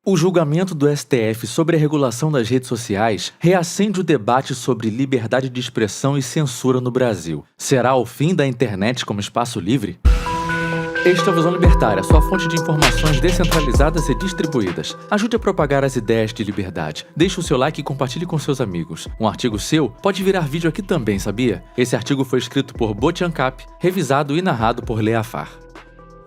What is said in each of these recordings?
O julgamento do STF sobre a regulação das redes sociais reacende o debate sobre liberdade de expressão e censura no Brasil. Será o fim da internet como espaço livre? Este é o Visão Libertária, sua fonte de informações descentralizadas e distribuídas. Ajude a propagar as ideias de liberdade. Deixe o seu like e compartilhe com seus amigos. Um artigo seu pode virar vídeo aqui também, sabia? Esse artigo foi escrito por Botiancap, revisado e narrado por Leafar.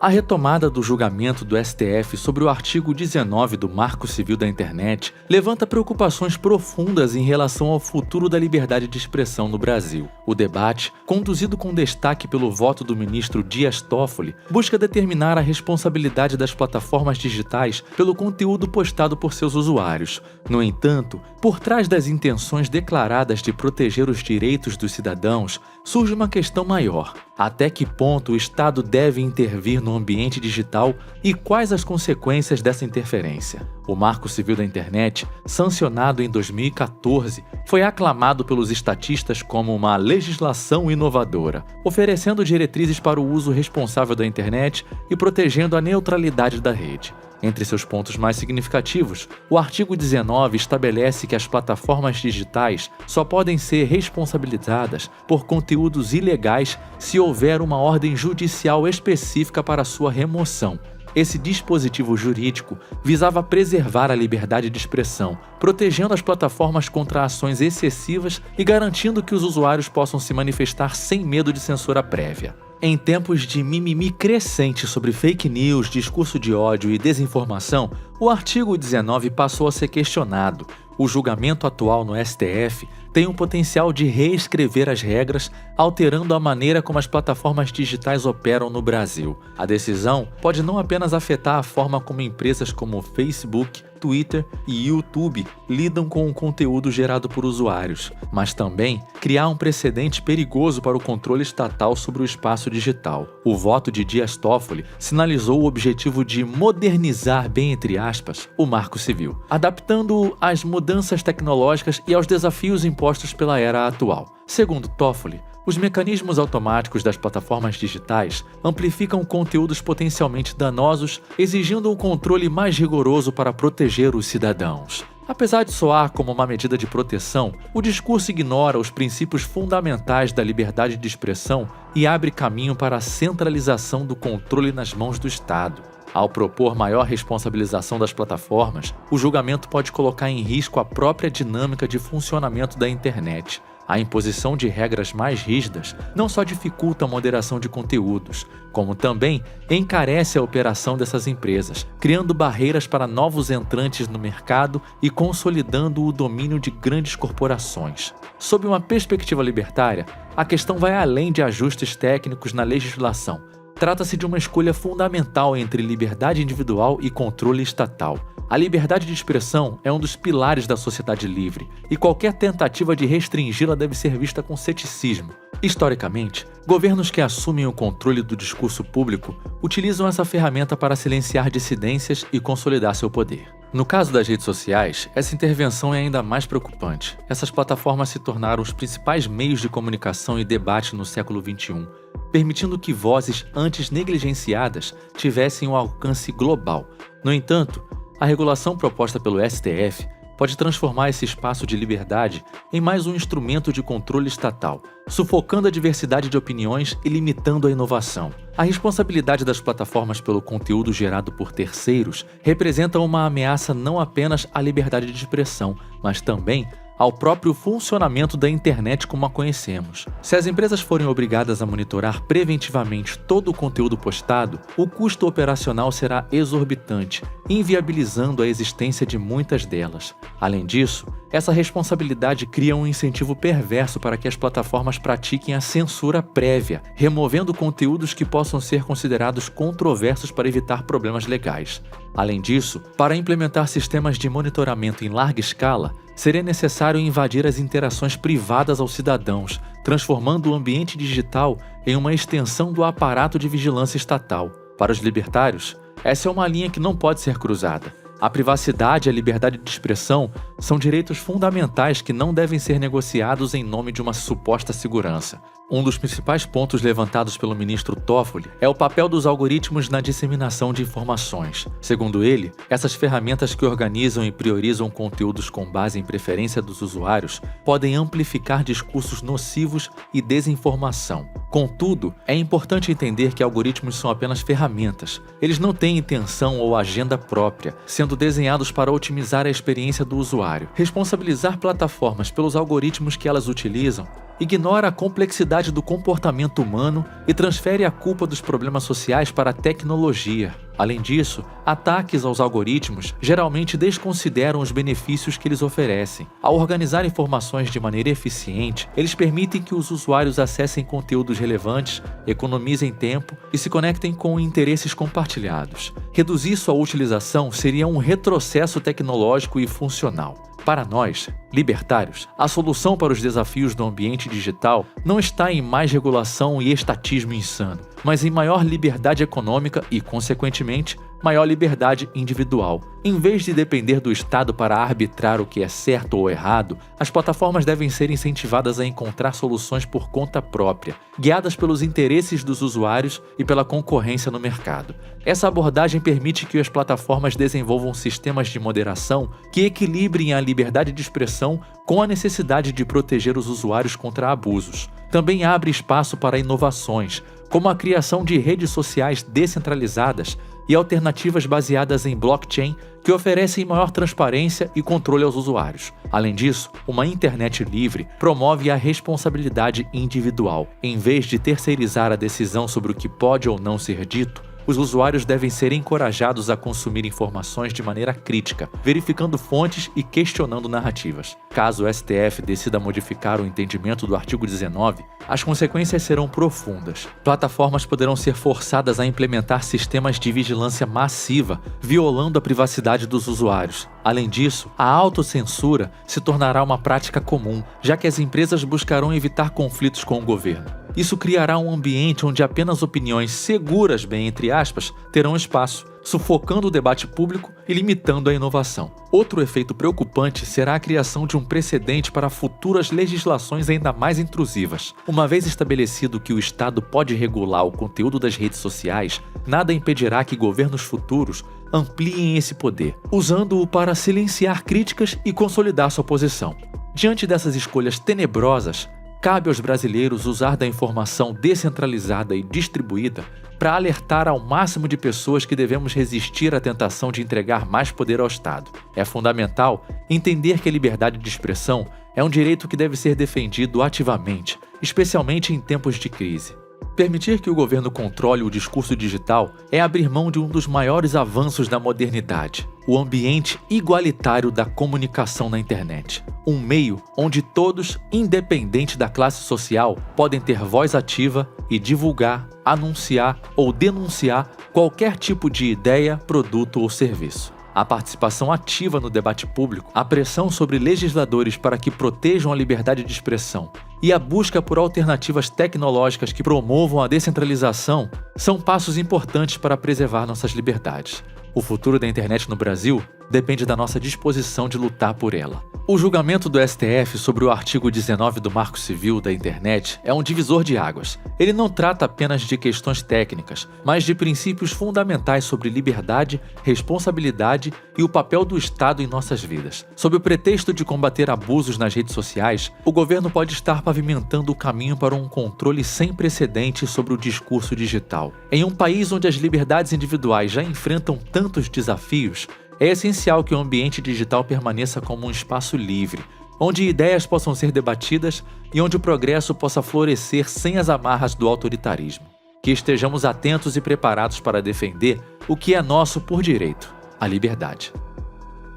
A retomada do julgamento do STF sobre o artigo 19 do Marco Civil da Internet levanta preocupações profundas em relação ao futuro da liberdade de expressão no Brasil. O debate, conduzido com destaque pelo voto do ministro Dias Toffoli, busca determinar a responsabilidade das plataformas digitais pelo conteúdo postado por seus usuários. No entanto, por trás das intenções declaradas de proteger os direitos dos cidadãos, surge uma questão maior. Até que ponto o Estado deve intervir no ambiente digital e quais as consequências dessa interferência? O Marco Civil da Internet, sancionado em 2014, foi aclamado pelos estatistas como uma legislação inovadora, oferecendo diretrizes para o uso responsável da internet e protegendo a neutralidade da rede. Entre seus pontos mais significativos, o artigo 19 estabelece que as plataformas digitais só podem ser responsabilizadas por conteúdos ilegais se houver uma ordem judicial específica para sua remoção. Esse dispositivo jurídico visava preservar a liberdade de expressão, protegendo as plataformas contra ações excessivas e garantindo que os usuários possam se manifestar sem medo de censura prévia. Em tempos de mimimi crescente sobre fake news, discurso de ódio e desinformação, o artigo 19 passou a ser questionado. O julgamento atual no STF tem o potencial de reescrever as regras, alterando a maneira como as plataformas digitais operam no Brasil. A decisão pode não apenas afetar a forma como empresas como Facebook, Twitter e YouTube lidam com o conteúdo gerado por usuários, mas também criar um precedente perigoso para o controle estatal sobre o espaço digital. O voto de Dias Toffoli sinalizou o objetivo de modernizar, bem entre aspas, o Marco Civil, adaptando-o às mudanças tecnológicas e aos desafios impostos pela era atual. Segundo Toffoli, os mecanismos automáticos das plataformas digitais amplificam conteúdos potencialmente danosos, exigindo um controle mais rigoroso para proteger os cidadãos. Apesar de soar como uma medida de proteção, o discurso ignora os princípios fundamentais da liberdade de expressão e abre caminho para a centralização do controle nas mãos do Estado. Ao propor maior responsabilização das plataformas, o julgamento pode colocar em risco a própria dinâmica de funcionamento da internet. A imposição de regras mais rígidas não só dificulta a moderação de conteúdos, como também encarece a operação dessas empresas, criando barreiras para novos entrantes no mercado e consolidando o domínio de grandes corporações. Sob uma perspectiva libertária, a questão vai além de ajustes técnicos na legislação. Trata-se de uma escolha fundamental entre liberdade individual e controle estatal. A liberdade de expressão é um dos pilares da sociedade livre, e qualquer tentativa de restringi-la deve ser vista com ceticismo. Historicamente, governos que assumem o controle do discurso público utilizam essa ferramenta para silenciar dissidências e consolidar seu poder. No caso das redes sociais, essa intervenção é ainda mais preocupante. Essas plataformas se tornaram os principais meios de comunicação e debate no século XXI, permitindo que vozes antes negligenciadas tivessem um alcance global. No entanto, a regulação proposta pelo STF pode transformar esse espaço de liberdade em mais um instrumento de controle estatal, sufocando a diversidade de opiniões e limitando a inovação. A responsabilidade das plataformas pelo conteúdo gerado por terceiros representa uma ameaça não apenas à liberdade de expressão, mas também ao próprio funcionamento da internet como a conhecemos. Se as empresas forem obrigadas a monitorar preventivamente todo o conteúdo postado, o custo operacional será exorbitante, inviabilizando a existência de muitas delas. Além disso, essa responsabilidade cria um incentivo perverso para que as plataformas pratiquem a censura prévia, removendo conteúdos que possam ser considerados controversos para evitar problemas legais. Além disso, para implementar sistemas de monitoramento em larga escala, seria necessário invadir as interações privadas aos cidadãos, transformando o ambiente digital em uma extensão do aparato de vigilância estatal. Para os libertários, essa é uma linha que não pode ser cruzada. A privacidade e a liberdade de expressão são direitos fundamentais que não devem ser negociados em nome de uma suposta segurança. Um dos principais pontos levantados pelo ministro Toffoli é o papel dos algoritmos na disseminação de informações. Segundo ele, essas ferramentas que organizam e priorizam conteúdos com base em preferência dos usuários podem amplificar discursos nocivos e desinformação. Contudo, é importante entender que algoritmos são apenas ferramentas. Eles não têm intenção ou agenda própria, sendo desenhados para otimizar a experiência do usuário. Responsabilizar plataformas pelos algoritmos que elas utilizam ignora a complexidade do comportamento humano e transfere a culpa dos problemas sociais para a tecnologia. Além disso, ataques aos algoritmos geralmente desconsideram os benefícios que eles oferecem. Ao organizar informações de maneira eficiente, eles permitem que os usuários acessem conteúdos relevantes, economizem tempo e se conectem com interesses compartilhados. Reduzir sua utilização seria um retrocesso tecnológico e funcional. Para nós, libertários, a solução para os desafios do ambiente digital não está em mais regulação e estatismo insano, mas em maior liberdade econômica e, consequentemente, maior liberdade individual. Em vez de depender do Estado para arbitrar o que é certo ou errado, as plataformas devem ser incentivadas a encontrar soluções por conta própria, guiadas pelos interesses dos usuários e pela concorrência no mercado. Essa abordagem permite que as plataformas desenvolvam sistemas de moderação que equilibrem a liberdade de expressão com a necessidade de proteger os usuários contra abusos. Também abre espaço para inovações, como a criação de redes sociais descentralizadas e alternativas baseadas em blockchain que oferecem maior transparência e controle aos usuários. Além disso, uma internet livre promove a responsabilidade individual. Em vez de terceirizar a decisão sobre o que pode ou não ser dito, os usuários devem ser encorajados a consumir informações de maneira crítica, verificando fontes e questionando narrativas. Caso o STF decida modificar o entendimento do artigo 19, as consequências serão profundas. Plataformas poderão ser forçadas a implementar sistemas de vigilância massiva, violando a privacidade dos usuários. Além disso, a autocensura se tornará uma prática comum, já que as empresas buscarão evitar conflitos com o governo. Isso criará um ambiente onde apenas opiniões seguras, bem entre aspas, terão espaço, sufocando o debate público e limitando a inovação. Outro efeito preocupante será a criação de um precedente para futuras legislações ainda mais intrusivas. Uma vez estabelecido que o Estado pode regular o conteúdo das redes sociais, nada impedirá que governos futuros ampliem esse poder, usando-o para silenciar críticas e consolidar sua posição. Diante dessas escolhas tenebrosas, cabe aos brasileiros usar da informação descentralizada e distribuída para alertar ao máximo de pessoas que devemos resistir à tentação de entregar mais poder ao Estado. É fundamental entender que a liberdade de expressão é um direito que deve ser defendido ativamente, especialmente em tempos de crise. Permitir que o governo controle o discurso digital é abrir mão de um dos maiores avanços da modernidade, o ambiente igualitário da comunicação na internet. Um meio onde todos, independente da classe social, podem ter voz ativa e divulgar, anunciar ou denunciar qualquer tipo de ideia, produto ou serviço. A participação ativa no debate público, a pressão sobre legisladores para que protejam a liberdade de expressão e a busca por alternativas tecnológicas que promovam a descentralização são passos importantes para preservar nossas liberdades. O futuro da internet no Brasil depende da nossa disposição de lutar por ela. O julgamento do STF sobre o artigo 19 do Marco Civil da Internet é um divisor de águas. Ele não trata apenas de questões técnicas, mas de princípios fundamentais sobre liberdade, responsabilidade e o papel do Estado em nossas vidas. Sob o pretexto de combater abusos nas redes sociais, o governo pode estar pavimentando o caminho para um controle sem precedentes sobre o discurso digital. Em um país onde as liberdades individuais já enfrentam tantos desafios, é essencial que o ambiente digital permaneça como um espaço livre, onde ideias possam ser debatidas e onde o progresso possa florescer sem as amarras do autoritarismo. Que estejamos atentos e preparados para defender o que é nosso por direito, a liberdade.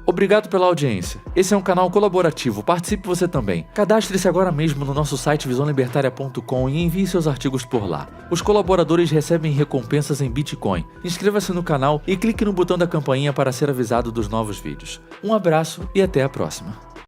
Obrigado pela audiência. Esse é um canal colaborativo, participe você também. Cadastre-se agora mesmo no nosso site visãolibertaria.com e envie seus artigos por lá. Os colaboradores recebem recompensas em Bitcoin. Inscreva-se no canal e clique no botão da campainha para ser avisado dos novos vídeos. Um abraço e até a próxima.